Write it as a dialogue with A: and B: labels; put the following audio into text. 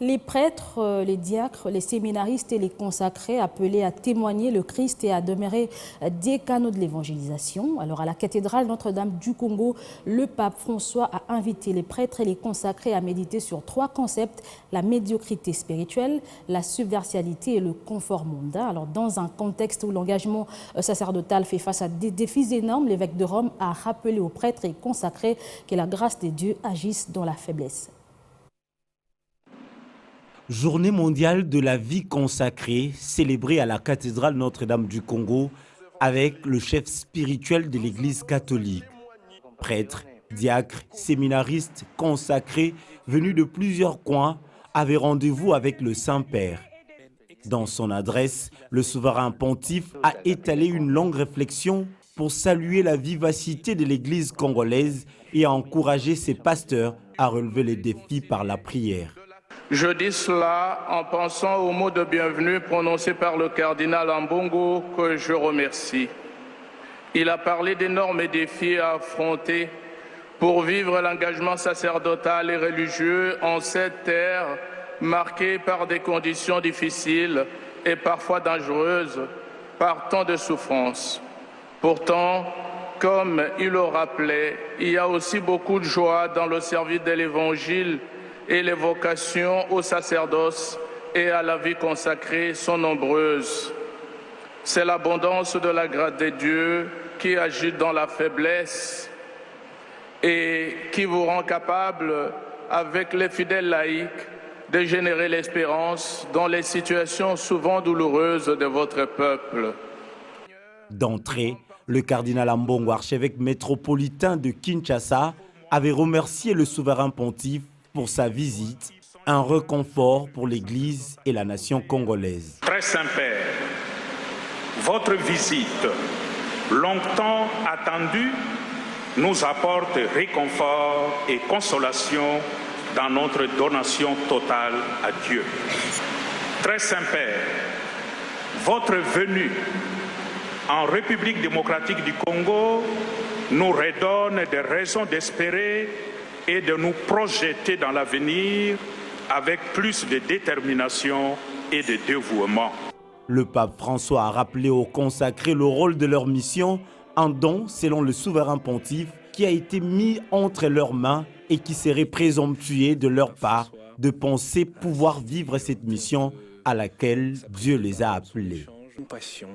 A: Les prêtres, les diacres, les séminaristes et les consacrés appelés à témoigner le Christ et à demeurer des canaux de l'évangélisation. Alors à la cathédrale Notre-Dame du Congo, le pape François a invité les prêtres et les consacrés à méditer sur 3 concepts: la médiocrité spirituelle, la subversialité et le confort mondain. Alors dans un contexte où l'engagement sacerdotal fait face à des défis énormes, l'évêque de Rome a rappelé aux prêtres et consacrés que la grâce de Dieu agisse dans la faiblesse.
B: Journée mondiale de la vie consacrée, célébrée à la cathédrale Notre-Dame du Congo avec le chef spirituel de l'Église catholique. Prêtres, diacres, séminaristes, consacrés, venus de plusieurs coins, avaient rendez-vous avec le Saint-Père. Dans son adresse, le souverain pontife a étalé une longue réflexion pour saluer la vivacité de l'Église congolaise et a encouragé ses pasteurs à relever les défis par la prière.
C: Je dis cela en pensant aux mots de bienvenue prononcés par le cardinal Ambongo, que je remercie. Il a parlé d'énormes défis à affronter pour vivre l'engagement sacerdotal et religieux en cette terre marquée par des conditions difficiles et parfois dangereuses, par tant de souffrances. Pourtant, comme il le rappelait, il y a aussi beaucoup de joie dans le service de l'Évangile, et les vocations au sacerdoce et à la vie consacrée sont nombreuses. C'est l'abondance de la grâce de Dieu qui agit dans la faiblesse et qui vous rend capable, avec les fidèles laïcs, de générer l'espérance dans les situations souvent douloureuses de votre peuple.
B: D'entrée, le cardinal Ambongo, archevêque métropolitain de Kinshasa, avait remercié le souverain pontife pour sa visite, un réconfort pour l'Église et la nation congolaise.
D: Très Saint-Père, votre visite, longtemps attendue, nous apporte réconfort et consolation dans notre donation totale à Dieu. Très Saint-Père, votre venue en République démocratique du Congo nous redonne des raisons d'espérer et de nous projeter dans l'avenir avec plus de détermination et de dévouement.
B: Le pape François a rappelé aux consacrés le rôle de leur mission, un don, selon le souverain pontife, qui a été mis entre leurs mains et qui serait présomptueux de leur part de penser pouvoir vivre cette mission à laquelle Dieu les a appelés.
E: Une passion